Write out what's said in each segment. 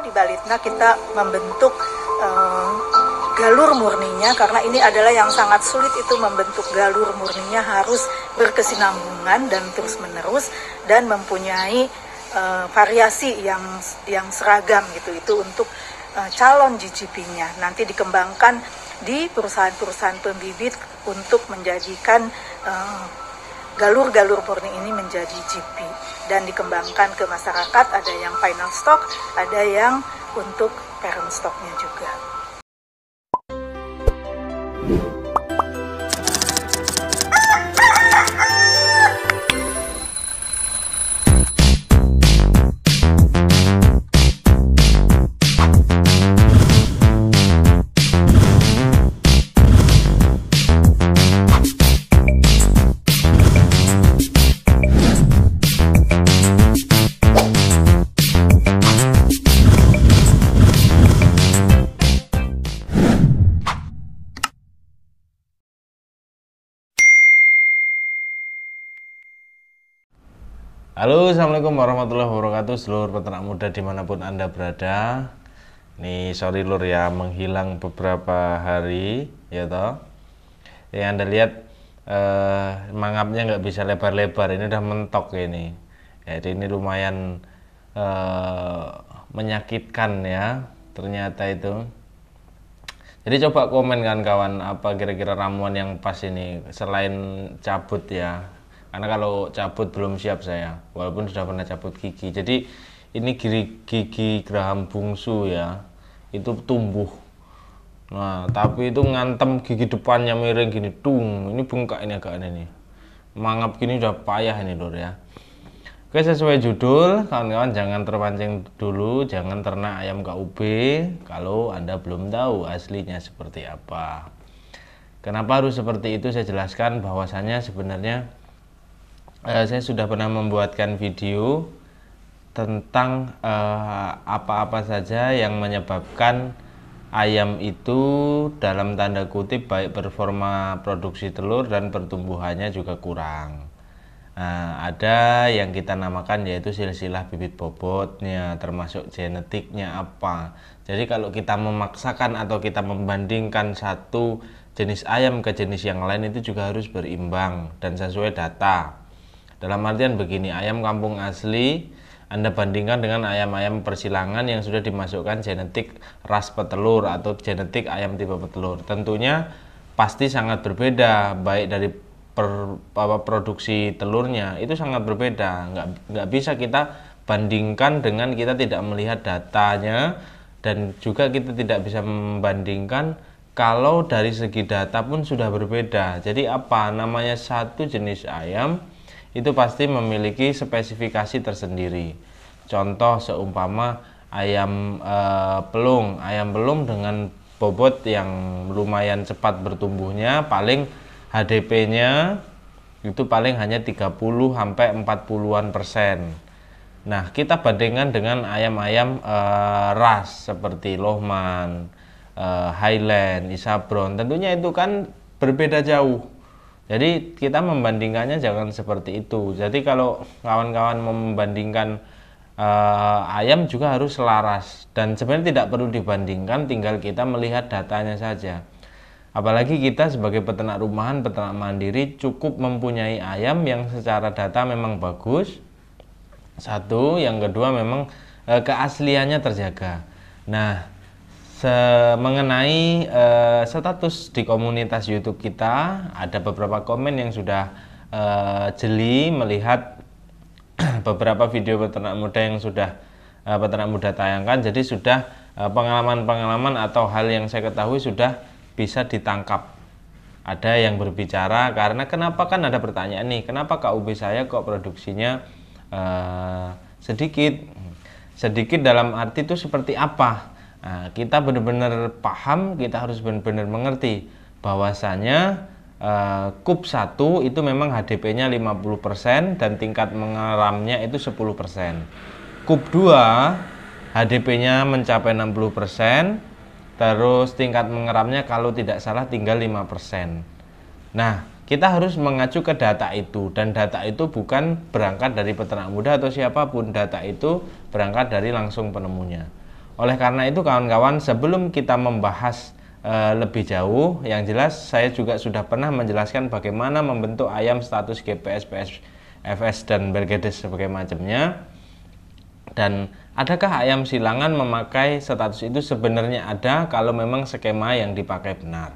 Kalau di Balitna kita membentuk galur murninya, karena ini adalah yang sangat sulit itu, membentuk galur murninya harus berkesinambungan dan terus menerus dan mempunyai variasi yang seragam gitu. Itu untuk calon GGP-nya nanti dikembangkan di perusahaan-perusahaan pembibit untuk menjadikan galur-galur murni ini menjadi GP dan dikembangkan ke masyarakat. Ada yang final stock, ada yang untuk parent stocknya juga. Halo, assalamualaikum warahmatullahi wabarakatuh, seluruh peternak muda dimanapun Anda berada. Nih, sorry lur ya, menghilang beberapa hari, ya toh. Yang Anda lihat mangapnya nggak bisa lebar-lebar, ini udah mentok ini. Jadi ini lumayan menyakitkan ya, ternyata itu. Jadi coba komen kan kawan, apa kira-kira ramuan yang pas ini selain cabut ya. Karena kalau cabut belum siap saya, walaupun sudah pernah cabut gigi. Jadi ini gigi geraham bungsu ya, itu tumbuh. Nah, tapi itu ngantem gigi depannya miring gini, tung. Ini bengkak ini agak aneh nih. Mangap gini udah payah ini lur ya. Oke, sesuai judul, kawan-kawan jangan terpancing dulu, jangan ternak ayam KUB kalau Anda belum tahu aslinya seperti apa. Kenapa harus seperti itu saya jelaskan, bahwasannya sebenarnya saya sudah pernah membuatkan video tentang apa-apa saja yang menyebabkan ayam itu dalam tanda kutip baik performa produksi telur dan pertumbuhannya juga kurang. Ada yang kita namakan yaitu silsilah bibit bobotnya, termasuk genetiknya apa. Jadi kalau kita memaksakan atau kita membandingkan satu jenis ayam ke jenis yang lain, itu juga harus berimbang dan sesuai data. Dalam artian begini, ayam kampung asli Anda bandingkan dengan ayam-ayam persilangan yang sudah dimasukkan genetik ras petelur atau genetik ayam tipe petelur. Tentunya pasti sangat berbeda, baik dari produksi telurnya itu sangat berbeda. Nggak bisa kita bandingkan dengan kita tidak melihat datanya, dan juga kita tidak bisa membandingkan kalau dari segi data pun sudah berbeda. Jadi apa namanya, satu jenis ayam itu pasti memiliki spesifikasi tersendiri. Contoh seumpama ayam pelung. Ayam pelung dengan bobot yang lumayan cepat bertumbuhnya, paling HDP-nya itu paling hanya 30 sampai 40-an%. Nah, kita bandingkan dengan ayam-ayam ras seperti Lohman, Highland, Isabron. Tentunya itu kan berbeda jauh. Jadi kita membandingkannya jangan seperti itu. Jadi kalau kawan-kawan membandingkan ayam juga harus selaras, dan sebenarnya tidak perlu dibandingkan, tinggal kita melihat datanya saja. Apalagi kita sebagai peternak rumahan, peternak mandiri, cukup mempunyai ayam yang secara data memang bagus. Satu, yang kedua memang keasliannya terjaga. Nah, mengenai status di komunitas YouTube kita, ada beberapa komen yang sudah jeli melihat beberapa video peternak muda yang sudah peternak muda tayangkan. Jadi sudah pengalaman-pengalaman atau hal yang saya ketahui sudah bisa ditangkap. Ada yang berbicara karena kenapa, kan ada pertanyaan nih, kenapa KUB saya kok produksinya sedikit dalam arti itu seperti apa? Nah, kita benar-benar paham, kita harus benar-benar mengerti bahwasanya KUB 1 itu memang HDP-nya 50% dan tingkat mengeramnya itu 10%. KUB 2 HDP-nya mencapai 60%, terus tingkat mengeramnya kalau tidak salah tinggal 5%. Nah, kita harus mengacu ke data itu, dan data itu bukan berangkat dari peternak muda atau siapapun, data itu berangkat dari langsung penemunya. Oleh karena itu kawan-kawan, sebelum kita membahas lebih jauh, yang jelas saya juga sudah pernah menjelaskan bagaimana membentuk ayam status GPS, PSFS dan Bergedes sebagai macamnya. Dan adakah ayam silangan memakai status itu? Sebenarnya ada kalau memang skema yang dipakai benar.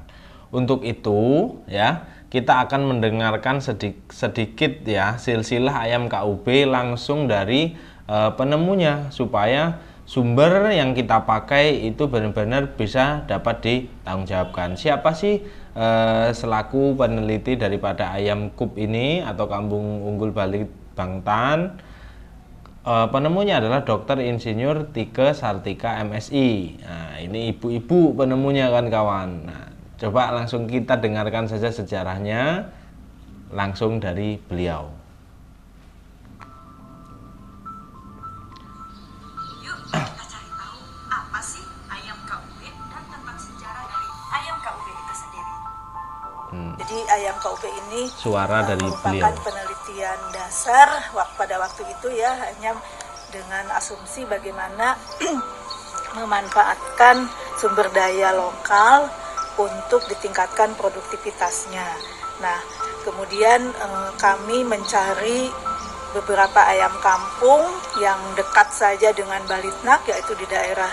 Untuk itu ya, kita akan mendengarkan sedikit ya silsilah ayam KUB langsung dari penemunya, supaya sumber yang kita pakai itu benar-benar bisa dapat ditanggungjawabkan. Siapa sih selaku peneliti daripada ayam KUB ini atau Kampung Unggul Bali Bangtan? Penemunya adalah Dr. Insinyur Tike Sartika MSI. Nah, ini ibu-ibu penemunya kan kawan. Nah, coba langsung kita dengarkan saja sejarahnya langsung dari beliau. Yuk kita cari tahu apa sih ayam KUB dan tentang sejarah dari ayam KUB itu sendiri. Jadi ayam KUB ini Suara dari merupakan beliau. penelitian dasar pada waktu itu ya, hanya dengan asumsi bagaimana memanfaatkan sumber daya lokal untuk ditingkatkan produktivitasnya. Nah, kemudian kami mencari beberapa ayam kampung yang dekat saja dengan Balitnak, yaitu di daerah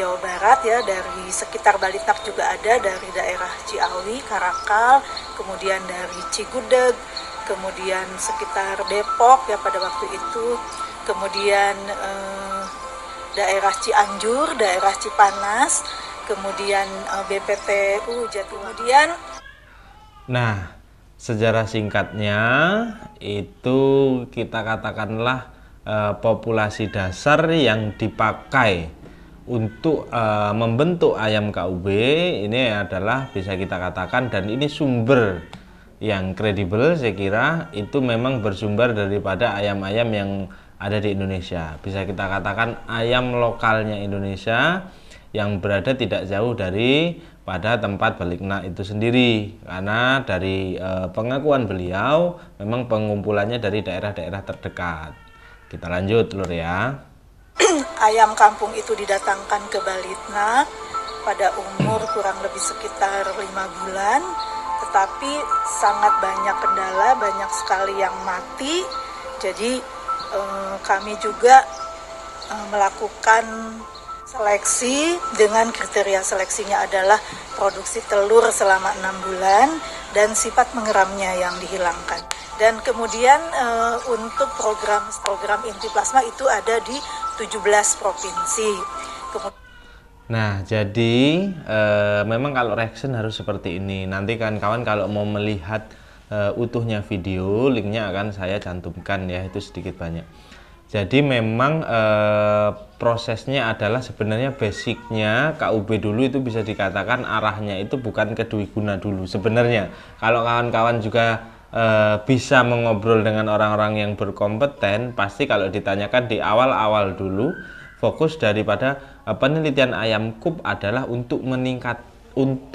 Jawa Barat ya, dari sekitar Balitnak juga ada, dari daerah Ciawi, Karakal, kemudian dari Cigudeg, kemudian sekitar Depok ya pada waktu itu, kemudian daerah Cianjur, daerah Cipanas, kemudian BPTU Kemudian Nah, sejarah singkatnya itu kita katakanlah populasi dasar yang dipakai untuk membentuk ayam KUB ini adalah bisa kita katakan, dan ini sumber yang kredibel, saya kira itu memang bersumber daripada ayam-ayam yang ada di Indonesia. Bisa kita katakan ayam lokalnya Indonesia yang berada tidak jauh dari pada tempat Balitnak itu sendiri, karena dari pengakuan beliau memang pengumpulannya dari daerah-daerah terdekat. Kita lanjut Lur ya. ayam kampung itu didatangkan ke Balitnak pada umur kurang lebih sekitar 5 bulan, tetapi sangat banyak kendala, banyak sekali yang mati. Jadi kami juga melakukan seleksi dengan kriteria seleksinya adalah produksi telur selama 6 bulan dan sifat mengeramnya yang dihilangkan. Dan kemudian untuk program inti plasma itu ada di 17 provinsi. Nah, jadi memang kalau reaction harus seperti ini. Nanti kan kawan kalau mau melihat utuhnya video, linknya akan saya cantumkan ya, itu sedikit banyak. Jadi memang prosesnya adalah sebenarnya basicnya KUB dulu itu bisa dikatakan arahnya itu bukan ke dwiguna dulu sebenarnya. Kalau kawan-kawan juga bisa mengobrol dengan orang-orang yang berkompeten, pasti kalau ditanyakan di awal-awal dulu, fokus daripada penelitian ayam KUB adalah untuk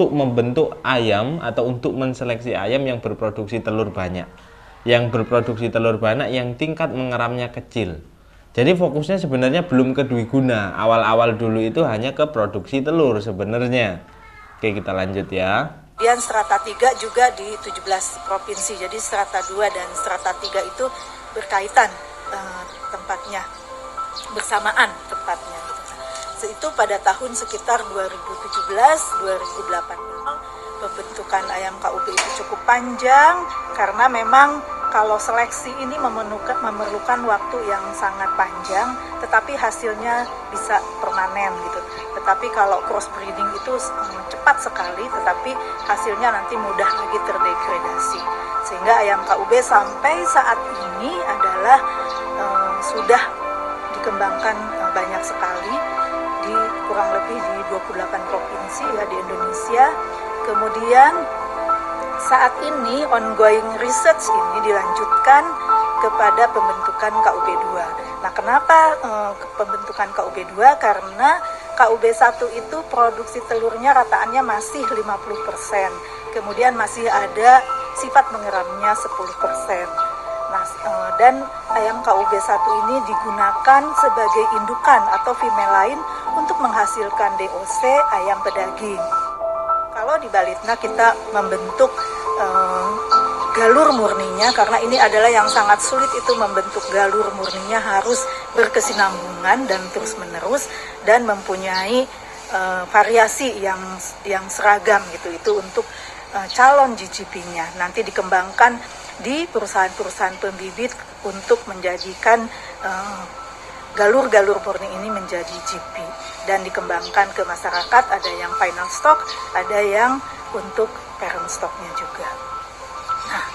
membentuk ayam atau untuk menseleksi ayam yang berproduksi telur banyak. Yang berproduksi telur banyak yang tingkat mengeramnya kecil. Jadi fokusnya sebenarnya belum ke dwiguna. Awal-awal dulu itu hanya ke produksi telur sebenarnya. Oke, kita lanjut ya. Kemudian strata 3 juga di 17 provinsi. Jadi strata 2 dan strata 3 itu berkaitan tempatnya, bersamaan tempatnya. Itu pada tahun sekitar 2017-2018. Pembentukan ayam KUB itu cukup panjang karena memang kalau seleksi ini memerlukan waktu yang sangat panjang, tetapi hasilnya bisa permanen gitu. Tetapi kalau cross breeding itu cepat sekali, tetapi hasilnya nanti mudah lagi terdegradasi. Sehingga ayam KUB sampai saat ini adalah sudah dikembangkan banyak sekali di kurang lebih di 28 provinsi ya di Indonesia. Kemudian saat ini ongoing research ini dilanjutkan kepada pembentukan KUB 2. Nah, kenapa pembentukan KUB 2? Karena KUB 1 itu produksi telurnya rataannya masih 50%. Kemudian masih ada sifat mengeramnya 10%. Nah, dan ayam KUB 1 ini digunakan sebagai indukan atau female lain untuk menghasilkan DOC ayam pedaging. Kalau di Balitna kita membentuk galur murninya, karena ini adalah yang sangat sulit itu membentuk galur murninya, harus berkesinambungan dan terus menerus dan mempunyai variasi yang seragam gitu, itu untuk calon GGP-nya nanti dikembangkan di perusahaan-perusahaan pembibit untuk menjadikan galur-galur murni ini menjadi GP dan dikembangkan ke masyarakat. Ada yang final stock, ada yang untuk parent stocknya juga. Nah,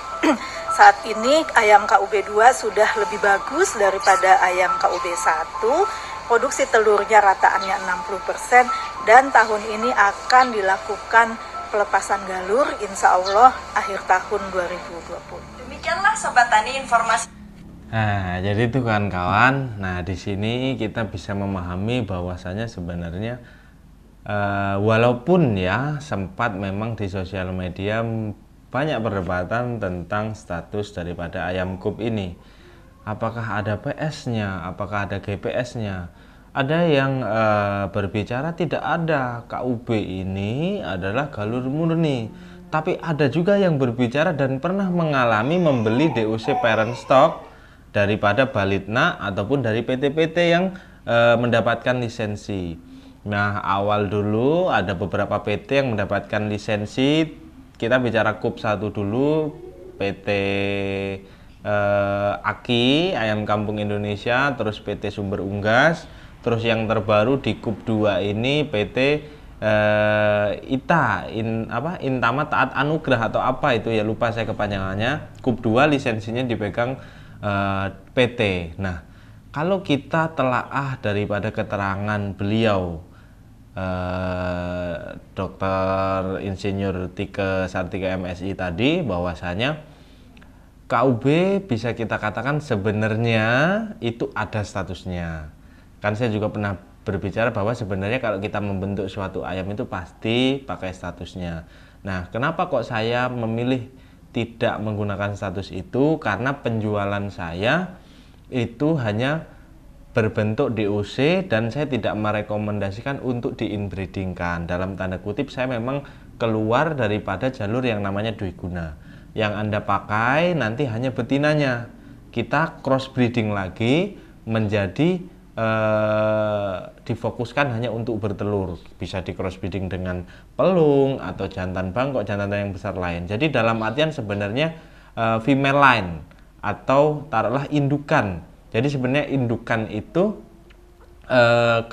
saat ini ayam KUB 2 sudah lebih bagus daripada ayam KUB 1. Produksi telurnya rataannya 60% dan tahun ini akan dilakukan pelepasan galur insya Allah akhir tahun 2020. Demikianlah Sobat Tani informasi. Nah, jadi itu kawan-kawan. Nah, di sini kita bisa memahami bahwasanya sebenarnya walaupun ya sempat memang di sosial media banyak perdebatan tentang status daripada ayam KUB ini. Apakah ada PS-nya, apakah ada GPS-nya? Ada yang berbicara tidak ada, KUB ini adalah galur murni. Tapi ada juga yang berbicara dan pernah mengalami membeli DOC parent stock daripada Balitna ataupun dari PT-PT yang mendapatkan lisensi. Nah, awal dulu ada beberapa PT yang mendapatkan lisensi. Kita bicara KUB 1 dulu, PT Aki, Ayam Kampung Indonesia, terus PT Sumber Unggas, terus yang terbaru di KUB 2 ini PT Intama Taat Anugrah atau apa itu ya, lupa saya kepanjangannya. KUB 2 lisensinya dipegang PT. Nah, kalau kita telaah daripada keterangan beliau Dr. Insinyur Tike Sartika MSI tadi, bahwasanya KUB bisa kita katakan sebenarnya itu ada statusnya. Kan saya juga pernah berbicara bahwa sebenarnya kalau kita membentuk suatu ayam itu pasti pakai statusnya. Nah, kenapa kok saya memilih tidak menggunakan status itu? Karena penjualan saya itu hanya berbentuk DOC dan saya tidak merekomendasikan untuk diinbreedingkan. Dalam tanda kutip, saya memang keluar daripada jalur yang namanya dwiguna. Yang Anda pakai nanti hanya betinanya. Kita cross breeding lagi menjadi difokuskan hanya untuk bertelur, bisa di cross breeding dengan pelung atau jantan bangkok, jantan yang besar lain. Jadi dalam artian sebenarnya female line atau taruhlah indukan. Jadi sebenarnya indukan itu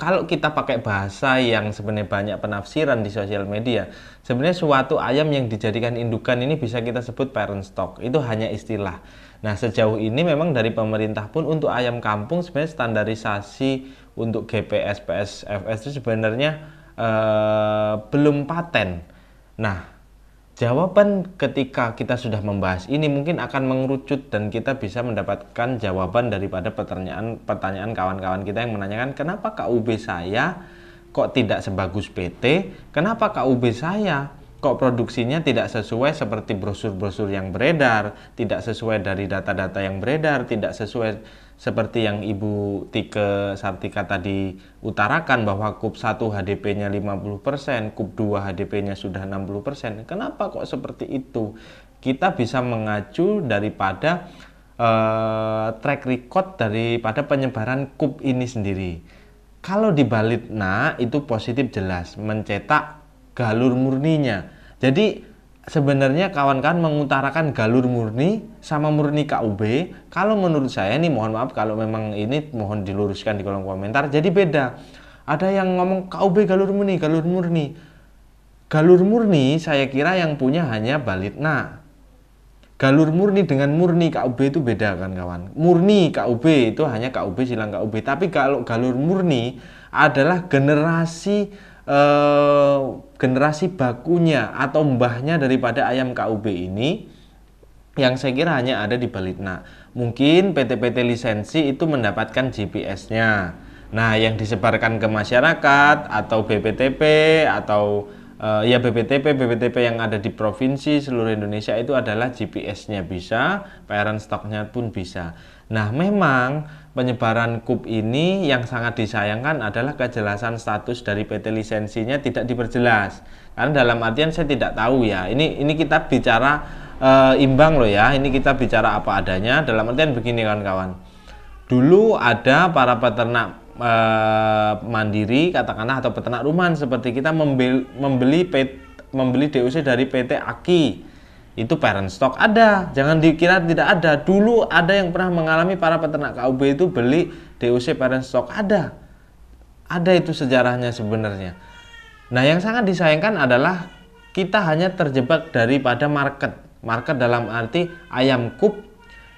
kalau kita pakai bahasa yang sebenarnya banyak penafsiran di sosial media, sebenarnya suatu ayam yang dijadikan indukan ini bisa kita sebut parent stock. Itu hanya istilah. Nah, sejauh ini memang dari pemerintah pun untuk ayam kampung sebenarnya standarisasi untuk GPS, PS, FS itu sebenarnya belum paten. Nah, jawaban ketika kita sudah membahas ini mungkin akan mengerucut dan kita bisa mendapatkan jawaban daripada pertanyaan kawan-kawan kita yang menanyakan kenapa KUB saya kok tidak sebagus PT, kenapa KUB saya kok produksinya tidak sesuai seperti brosur-brosur yang beredar, tidak sesuai dari data-data yang beredar, tidak sesuai seperti yang Ibu Tike Sartika tadi utarakan bahwa KUB 1 HDP-nya 50%, KUB 2 HDP-nya sudah 60%. Kenapa kok seperti itu? Kita bisa mengacu daripada track record daripada penyebaran KUB ini sendiri. Kalau di Balitna itu positif jelas, mencetak galur murninya. Jadi sebenarnya kawan-kawan mengutarakan galur murni sama murni KUB. Kalau menurut saya ini, mohon maaf kalau memang ini mohon diluruskan di kolom komentar. Jadi beda. Ada yang ngomong KUB galur murni, galur murni. Galur murni saya kira yang punya hanya Balitna. Galur murni dengan murni KUB itu beda kan kawan. Murni KUB itu hanya KUB silang KUB. Tapi kalau galur murni adalah generasi bakunya atau mbahnya daripada ayam KUB ini yang saya kira hanya ada di Balitna. Mungkin PT-PT lisensi itu mendapatkan GPS-nya. Nah, yang disebarkan ke masyarakat atau BPTP atau ya BPTP yang ada di provinsi seluruh Indonesia itu adalah GPS-nya bisa, parent stock-nya pun bisa. Nah, memang penyebaran KUP ini yang sangat disayangkan adalah kejelasan status dari PT lisensinya tidak diperjelas. Karena dalam artian saya tidak tahu ya. Ini kita bicara imbang loh ya. Ini kita bicara apa adanya. Dalam artian begini kawan-kawan. Dulu ada para peternak mandiri katakanlah atau peternak rumahan seperti kita membeli DOC dari PT Aki. Itu parent stock ada, jangan dikira tidak ada. Dulu ada yang pernah mengalami para peternak KUB itu beli DOC parent stock, ada itu sejarahnya sebenarnya. Nah, yang sangat disayangkan adalah kita hanya terjebak daripada market dalam arti ayam KUP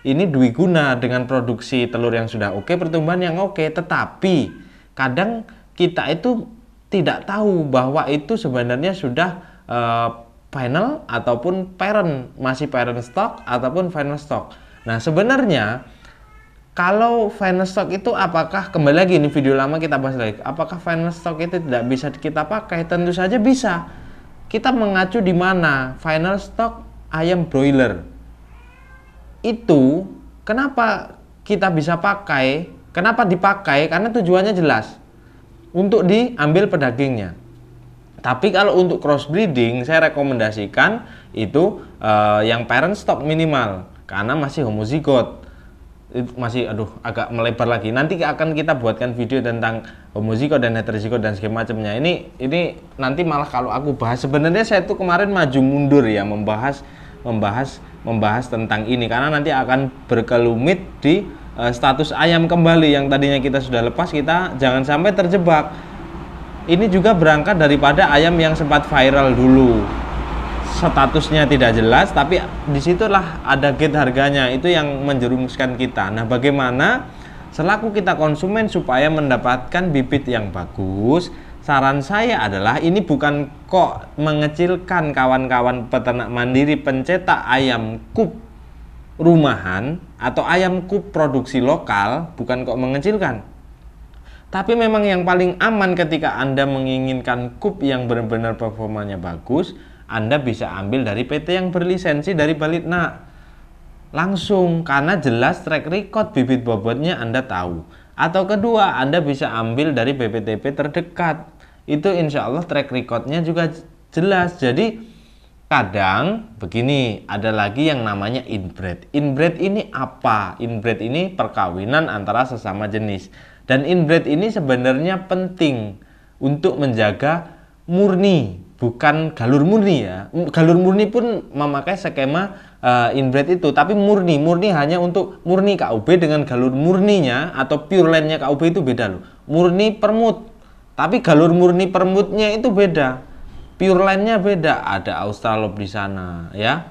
ini dwiguna dengan produksi telur yang sudah oke, pertumbuhan yang oke, tetapi kadang kita itu tidak tahu bahwa itu sebenarnya sudah final ataupun parent, masih parent stock ataupun final stock. Nah, sebenarnya kalau final stock itu apakah, kembali lagi ini video lama kita bahas lagi, apakah final stock itu tidak bisa kita pakai? Tentu saja bisa. Kita mengacu di mana? Final stock ayam broiler. Itu kenapa kita bisa pakai? Kenapa dipakai? Karena tujuannya jelas. Untuk diambil pedagingnya. Tapi kalau untuk crossbreeding saya rekomendasikan itu yang parent stock minimal karena masih homozigot. Itu masih agak melebar lagi. Nanti akan kita buatkan video tentang homozigot dan heterozigot dan segala macamnya. Ini nanti malah kalau aku bahas, sebenarnya saya tuh kemarin maju mundur ya membahas tentang ini karena nanti akan berkelumit di status ayam kembali yang tadinya kita sudah lepas, kita jangan sampai terjebak. Ini juga berangkat daripada ayam yang sempat viral dulu, statusnya tidak jelas, tapi disitulah ada gate harganya, itu yang menjerumuskan kita. Nah, bagaimana selaku kita konsumen supaya mendapatkan bibit yang bagus? Saran saya adalah ini bukan kok mengecilkan kawan-kawan peternak mandiri pencetak ayam KUP rumahan atau ayam KUP produksi lokal, bukan kok mengecilkan. Tapi memang yang paling aman ketika Anda menginginkan KUP yang benar-benar performanya bagus, Anda bisa ambil dari PT yang berlisensi dari Balitna. Langsung, karena jelas track record bibit bobotnya Anda tahu. Atau kedua, Anda bisa ambil dari BPTP terdekat. Itu insya Allah track recordnya juga jelas. Jadi kadang begini, ada lagi yang namanya inbred. Inbred ini apa? Inbred ini perkawinan antara sesama jenis. Dan inbred ini sebenarnya penting untuk menjaga murni, bukan galur murni ya. Galur murni pun memakai skema inbred itu, tapi murni hanya untuk murni KUB dengan galur murninya atau pure line-nya KUB itu beda loh. Murni permut, tapi galur murni permutnya itu beda. Pure line-nya beda, ada Australorp di sana ya.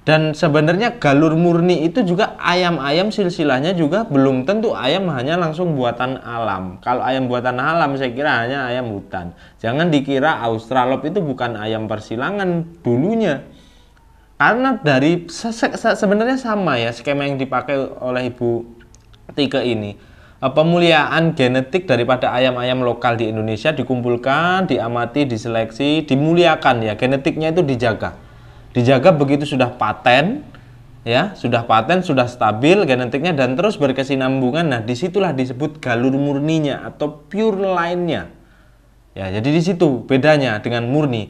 Dan sebenarnya galur murni itu juga ayam-ayam silsilahnya juga belum tentu ayam hanya langsung buatan alam. Kalau ayam buatan alam saya kira hanya ayam hutan. Jangan dikira Australorp itu bukan ayam persilangan dulunya. Karena dari sebenarnya sama ya skema yang dipakai oleh Ibu Tike ini. Pemuliaan genetik daripada ayam-ayam lokal di Indonesia dikumpulkan, diamati, diseleksi, dimuliakan ya. Genetiknya itu dijaga begitu sudah paten ya, sudah stabil genetiknya dan terus berkesinambungan. Nah, disitulah disebut galur murninya atau pure line-nya ya. Jadi di situ bedanya dengan murni.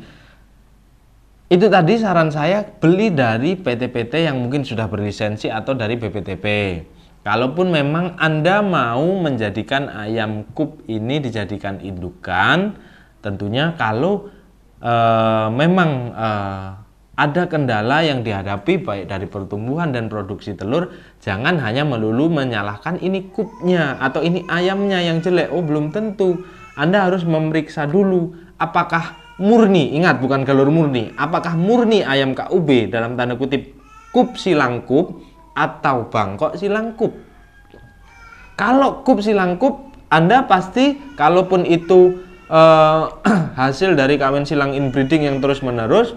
Itu tadi saran saya beli dari PT-PT yang mungkin sudah berlisensi atau dari BPTP. Kalaupun memang Anda mau menjadikan ayam KUP ini dijadikan indukan, tentunya kalau memang ada kendala yang dihadapi baik dari pertumbuhan dan produksi telur, jangan hanya melulu menyalahkan ini KUP-nya atau ini ayamnya yang jelek. Oh, belum tentu. Anda harus memeriksa dulu apakah murni, ingat bukan galur murni, apakah murni ayam KUB dalam tanda kutip KUP silang KUP atau bangkok silang KUP. Kalau KUP silang KUP, Anda pasti kalaupun itu hasil dari kawin silang inbreeding yang terus menerus,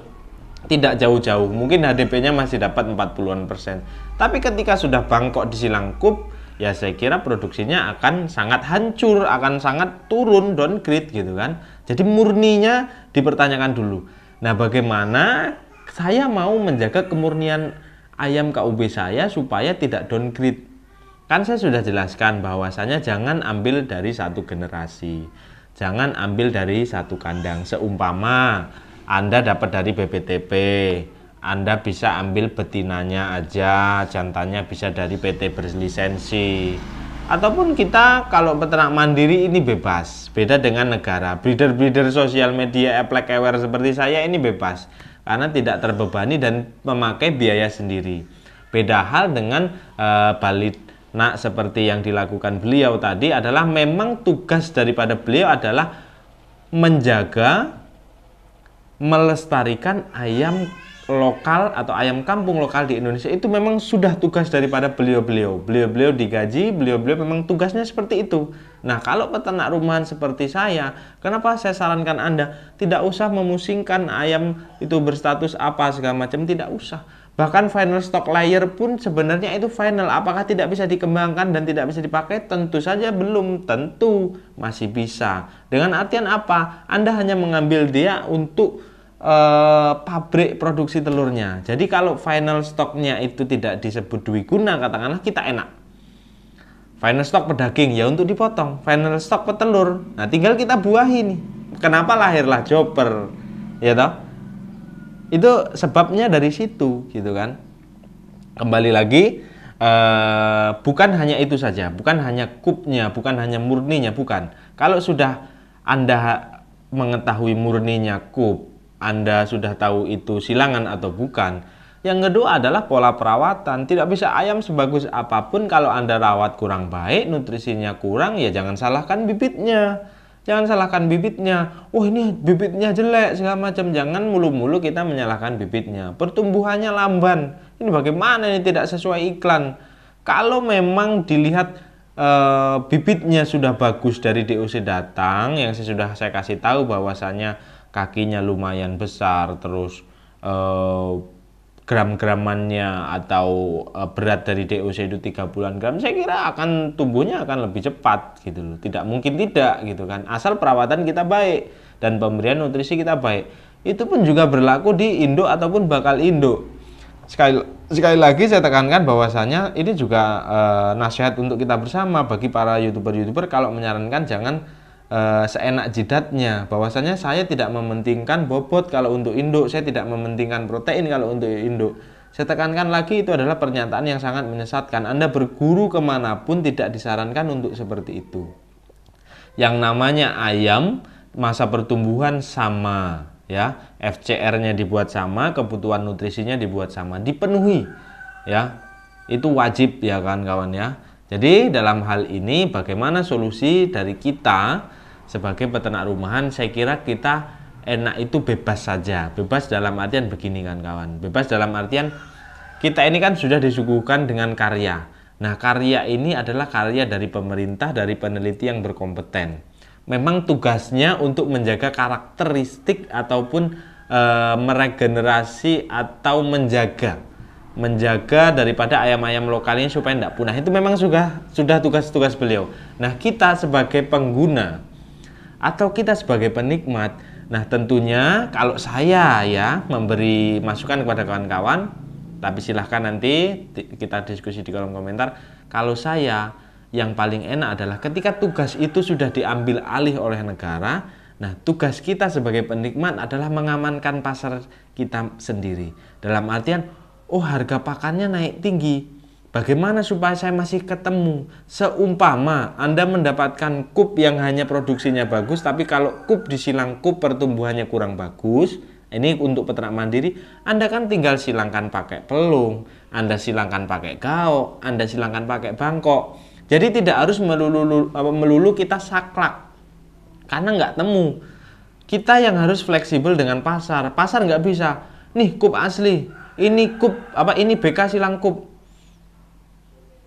tidak jauh-jauh, mungkin HDP-nya masih dapat 40%. Tapi ketika sudah bangkok di silang KUP, ya saya kira produksinya akan sangat hancur, akan sangat turun, downgrade gitu kan. Jadi murninya dipertanyakan dulu. Nah, bagaimana saya mau menjaga kemurnian ayam KUB saya supaya tidak downgrade? Kan saya sudah jelaskan bahwasanya jangan ambil dari satu generasi, jangan ambil dari satu kandang. Seumpama Anda dapat dari BPTP, Anda bisa ambil betinanya aja, jantannya bisa dari PT berlisensi. Ataupun kita kalau peternak mandiri ini bebas, beda dengan negara. Breeder-breeder sosial media Eplek Ewer seperti saya ini bebas, karena tidak terbebani dan memakai biaya sendiri. Beda hal dengan Balitnak seperti yang dilakukan beliau tadi, adalah memang tugas daripada beliau adalah menjaga, melestarikan ayam lokal atau ayam kampung lokal di Indonesia. Itu memang sudah tugas daripada beliau-beliau. Beliau-beliau digaji, beliau-beliau memang tugasnya seperti itu. Nah, kalau peternak rumahan seperti saya, kenapa saya sarankan Anda tidak usah memusingkan ayam itu berstatus apa segala macam, tidak usah. Bahkan final stock layer pun sebenarnya itu final. Apakah tidak bisa dikembangkan dan tidak bisa dipakai? Tentu saja belum tentu, masih bisa. Dengan artian apa? Anda hanya mengambil dia untuk pabrik produksi telurnya. Jadi kalau final stoknya itu tidak disebut dwiguna, katakanlah kita enak. Final stok pedaging ya untuk dipotong, final stok petelur. Nah, tinggal kita buahi nih. Kenapa lahirlah Joper? Ya toh? Itu sebabnya dari situ gitu kan. Kembali lagi, bukan hanya itu saja, bukan hanya kupnya, bukan hanya murninya, bukan. Kalau sudah Anda mengetahui murninya kup, Anda sudah tahu itu silangan atau bukan. Yang kedua adalah pola perawatan. Tidak bisa ayam sebagus apapun kalau Anda rawat kurang baik, nutrisinya kurang, ya jangan salahkan bibitnya. Jangan salahkan bibitnya. Oh, ini bibitnya jelek segala macam. Jangan mulu-mulu kita menyalahkan bibitnya. Pertumbuhannya lamban. Ini bagaimana, ini tidak sesuai iklan. Kalau memang dilihat bibitnya sudah bagus dari DOC datang, yang sudah saya kasih tahu bahwasanya kakinya lumayan besar, terus gram-gramannya atau berat dari DOC itu 30-an gram, saya kira akan tumbuhnya akan lebih cepat gitu loh. Tidak mungkin tidak gitu kan, asal perawatan kita baik dan pemberian nutrisi kita baik. Itu pun juga berlaku di induk ataupun bakal induk. Sekali lagi saya tekankan bahwasanya ini juga nasihat untuk kita bersama bagi para YouTuber kalau menyarankan jangan seenak jidatnya, bahwasanya saya tidak mementingkan bobot kalau untuk induk, saya tidak mementingkan protein kalau untuk induk. Saya tekankan lagi, itu adalah pernyataan yang sangat menyesatkan. Anda berguru kemanapun tidak disarankan untuk seperti itu. Yang namanya ayam, masa pertumbuhan sama, ya, FCR-nya dibuat sama, kebutuhan nutrisinya dibuat sama, dipenuhi, ya, itu wajib ya kan kawan ya. Jadi dalam hal ini bagaimana solusi dari kita sebagai peternak rumahan? Saya kira kita enak itu bebas saja. Bebas dalam artian begini kan kawan, bebas dalam artian kita ini kan sudah disuguhkan dengan karya. Nah, karya ini adalah karya dari pemerintah, dari peneliti yang berkompeten. Memang tugasnya untuk menjaga karakteristik ataupun meregenerasi atau menjaga daripada ayam-ayam lokal ini supaya tidak punah. Itu memang sudah tugas-tugas beliau. Nah, kita sebagai pengguna atau kita sebagai penikmat, nah tentunya kalau saya ya memberi masukan kepada kawan-kawan, tapi silahkan nanti kita diskusi di kolom komentar. Kalau saya, yang paling enak adalah ketika tugas itu sudah diambil alih oleh negara, nah tugas kita sebagai penikmat adalah mengamankan pasar kita sendiri. Dalam artian, oh harga pakannya naik tinggi, bagaimana supaya saya masih ketemu? Seumpama Anda mendapatkan kup yang hanya produksinya bagus, tapi kalau kup disilang kup pertumbuhannya kurang bagus, ini untuk peternak mandiri, Anda kan tinggal silangkan pakai pelung, Anda silangkan pakai gaok, Anda silangkan pakai bangkok. Jadi tidak harus melulu kita saklek, karena nggak temu. Kita yang harus fleksibel dengan pasar. Pasar nggak bisa, nih kup asli, ini kup ini BK silang kup.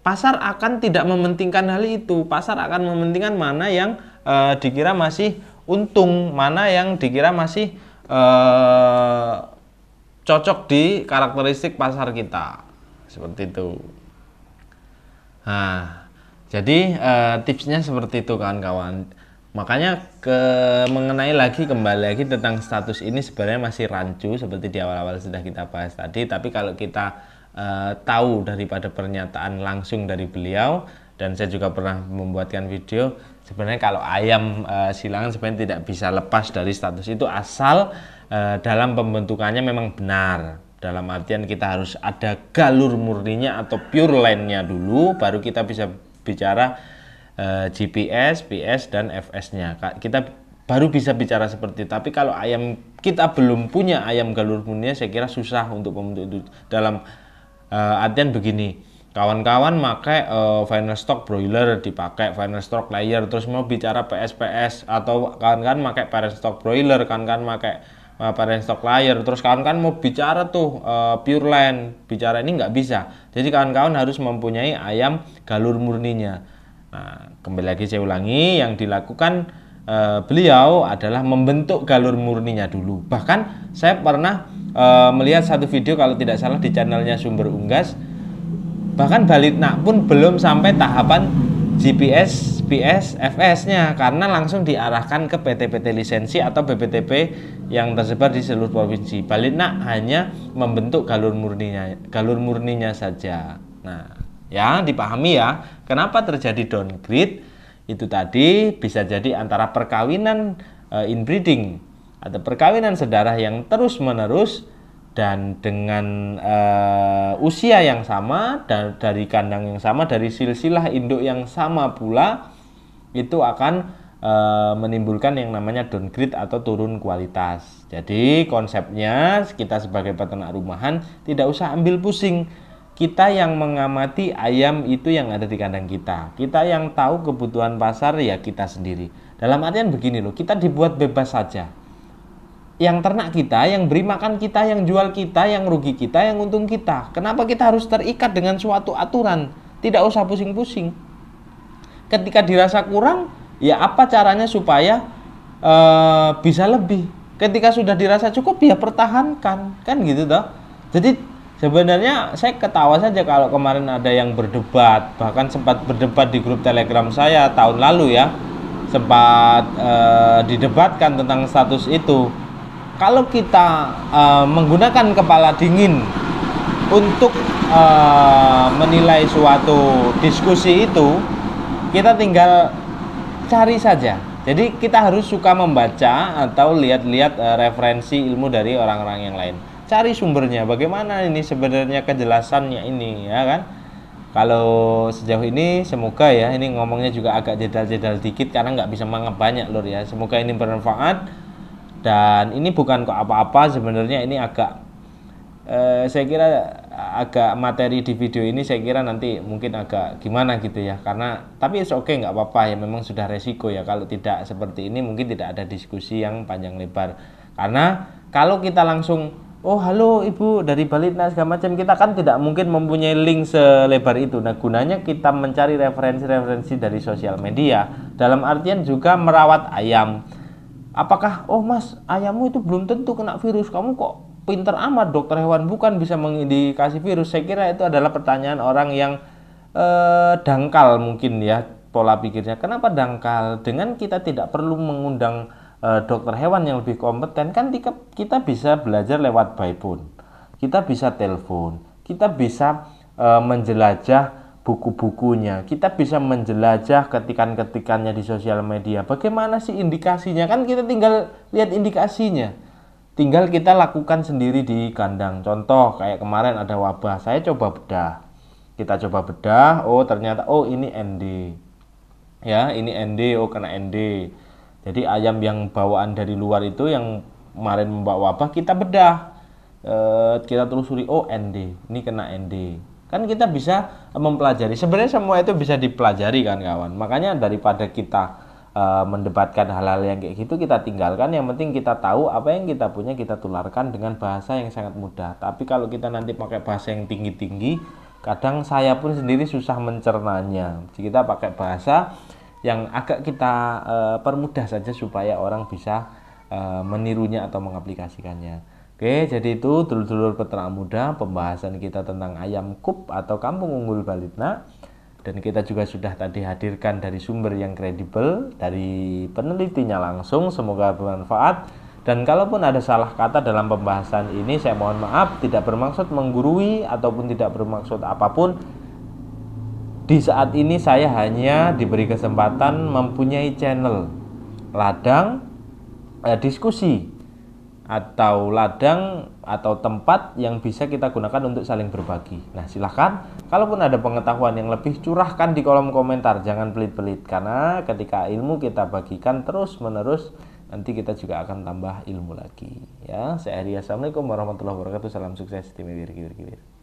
Pasar akan tidak mementingkan hal itu. Pasar akan mementingkan mana yang dikira masih untung, mana yang dikira masih cocok di karakteristik pasar kita. Seperti itu. Nah, Jadi tipsnya seperti itu kawan-kawan. Makanya mengenai kembali lagi tentang status ini sebenarnya masih rancu seperti di awal-awal sudah kita bahas tadi. Tapi kalau kita tahu daripada pernyataan langsung dari beliau, dan saya juga pernah membuatkan video, sebenarnya kalau ayam silangan sebenarnya tidak bisa lepas dari status itu asal dalam pembentukannya memang benar. Dalam artian kita harus ada galur murninya atau pure line-nya dulu, baru kita bisa bicara GPS, PS, dan FS-nya. Kita baru bisa bicara seperti itu. Tapi kalau ayam kita belum punya ayam galur murninya, saya kira susah untuk membentuk itu. Dalam artian begini, kawan-kawan pakai final stock broiler, dipakai final stock layer, terus mau bicara PS, atau kawan-kawan pakai parent stock broiler, kawan-kawan pakai parent stock layer, terus kawan-kawan mau bicara tuh pure line, bicara ini nggak bisa. Jadi kawan-kawan harus mempunyai ayam galur murninya. Nah, kembali lagi saya ulangi, yang dilakukan beliau adalah membentuk galur murninya dulu. Bahkan saya pernah melihat satu video kalau tidak salah di channelnya Sumber Unggas, bahkan Balitna pun belum sampai tahapan GPS, PS, FS-nya karena langsung diarahkan ke PT-PT lisensi atau BPTP yang tersebar di seluruh provinsi. Balitna hanya membentuk galur murninya saja. Nah, ya dipahami ya, kenapa terjadi downgrade itu tadi bisa jadi antara perkawinan inbreeding atau perkawinan sedarah yang terus menerus dan dengan usia yang sama dan dari kandang yang sama, dari silsilah induk yang sama pula, itu akan menimbulkan yang namanya downgrade atau turun kualitas. Jadi konsepnya kita sebagai peternak rumahan tidak usah ambil pusing. Kita yang mengamati ayam itu yang ada di kandang kita. Kita yang tahu kebutuhan pasar ya kita sendiri. Dalam artian begini loh, kita dibuat bebas saja. Yang ternak kita, yang beri makan kita, yang jual kita, yang rugi kita, yang untung kita. Kenapa kita harus terikat dengan suatu aturan? Tidak usah pusing-pusing. Ketika dirasa kurang, ya apa caranya supaya bisa lebih? Ketika sudah dirasa cukup, ya pertahankan, kan gitu toh. Jadi sebenarnya saya ketawa saja kalau kemarin ada yang berdebat, bahkan sempat berdebat di grup Telegram saya tahun lalu ya, sempat didebatkan tentang status itu. Kalau kita menggunakan kepala dingin untuk menilai suatu diskusi itu, kita tinggal cari saja. Jadi kita harus suka membaca atau lihat-lihat referensi ilmu dari orang-orang yang lain. Cari sumbernya, bagaimana ini sebenarnya kejelasannya ini, ya kan? Kalau sejauh ini semoga ya, ini ngomongnya juga agak jedal-jedal dikit karena nggak bisa mangap banyak lur ya. Semoga ini bermanfaat. Dan ini bukan kok apa-apa, sebenarnya ini agak saya kira agak materi di video ini saya kira nanti mungkin agak gimana gitu ya, karena tapi oke nggak apa-apa ya, memang sudah resiko ya kalau tidak seperti ini mungkin tidak ada diskusi yang panjang lebar. Karena kalau kita langsung oh halo ibu dari Balitna segala macam, kita kan tidak mungkin mempunyai link selebar itu. Nah gunanya kita mencari referensi-referensi dari sosial media, dalam artian juga merawat ayam. Apakah, oh mas, ayammu itu belum tentu kena virus, kamu kok pinter amat, dokter hewan bukan bisa mengindikasi virus? Saya kira itu adalah pertanyaan orang yang dangkal mungkin ya, pola pikirnya. Kenapa dangkal? Dengan kita tidak perlu mengundang dokter hewan yang lebih kompeten, kan kita bisa belajar lewat by phone, kita bisa telepon, kita bisa menjelajah buku-bukunya, kita bisa menjelajah ketikan-ketikannya di sosial media. Bagaimana sih indikasinya? Kan kita tinggal lihat indikasinya. Tinggal kita lakukan sendiri di kandang. Contoh kayak kemarin ada wabah, saya coba bedah. Kita coba bedah, oh ternyata oh ini ND. Ya, ini ND, oh kena ND. Jadi ayam yang bawaan dari luar itu yang kemarin membawa wabah kita bedah. Kita telusuri, oh ND, ini kena ND. Kan kita bisa mempelajari, sebenarnya semua itu bisa dipelajari kan kawan. Makanya daripada kita mendebatkan hal-hal yang kayak gitu, kita tinggalkan. Yang penting kita tahu apa yang kita punya, kita tularkan dengan bahasa yang sangat mudah. Tapi kalau kita nanti pakai bahasa yang tinggi-tinggi, kadang saya pun sendiri susah mencernanya. Jadi kita pakai bahasa yang agak kita permudah saja supaya orang bisa menirunya atau mengaplikasikannya. Oke, jadi itu dulur-dulur peternak muda pembahasan kita tentang ayam KUP atau Kampung Unggul Balitna. Dan kita juga sudah tadi hadirkan dari sumber yang kredibel, dari penelitinya langsung, semoga bermanfaat. Dan kalaupun ada salah kata dalam pembahasan ini, saya mohon maaf, tidak bermaksud menggurui ataupun tidak bermaksud apapun. Di saat ini saya hanya diberi kesempatan mempunyai channel ladang diskusi atau ladang atau tempat yang bisa kita gunakan untuk saling berbagi. Nah, silahkan kalaupun ada pengetahuan yang lebih, curahkan di kolom komentar, jangan pelit-pelit, karena ketika ilmu kita bagikan terus menerus, nanti kita juga akan tambah ilmu lagi ya. Saya Heri, assalamualaikum warahmatullahi wabarakatuh, salam sukses tim Wirgi.